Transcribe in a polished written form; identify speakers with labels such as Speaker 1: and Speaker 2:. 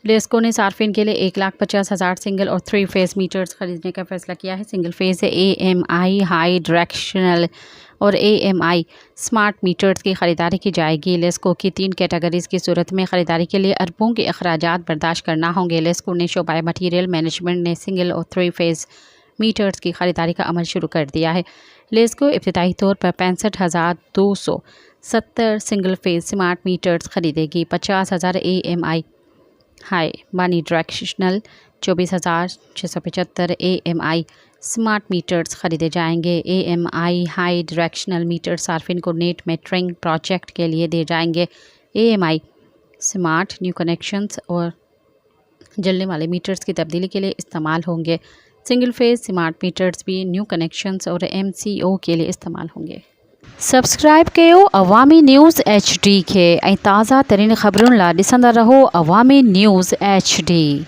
Speaker 1: लेस्को ने सार्फिन के लिए 1,50,000 सिंगल और 3 फेज़ मीटर्स खरीदने का फैसला किया है। Single phase AMI high directional और AMI स्मार्ट मीटर्स की ख़रीदारी की जाएगी। लेस्को की 3 कैटेगरीज़ की सूरत में ख़रीदारी के लिए अरबों के अखराजात बर्दाश्त करना होंगे। लेस्को ने शोबा मटीरियल मैनेजमेंट ने सिंगल और 3 फेज़ मीटर्स की ख़रीदारी का अमल शुरू कर दिया है। लेस्को इब्तिदाई तौर पर 65,270 सिंगल फेज़ स्मार्ट मीटर्स खरीदेगी। 50,000 AMI हाई बानी डायरेक्शनल 24,675 AMI स्मार्ट मीटर्स खरीदे जाएंगे। AMI हाई डायरेक्शनल मीटर सार्फिन को नेट मेटरिंग प्रोजेक्ट के लिए दिए जाएंगे। AMI स्मार्ट न्यू कनेक्शंस और जलने वाले मीटर्स की तब्दीली के लिए इस्तेमाल होंगे। सिंगल फेज स्मार्ट मीटर्स भी न्यू कनेक्शंस और MCO के लिए इस्तेमाल होंगे। सब्सक्राइब कयो अवामी न्यूज़ HD के ऐं ताज़ा तरीन ख़बरुनि लाइ ॾिसंदा रहो अवामी न्यूज़ HD।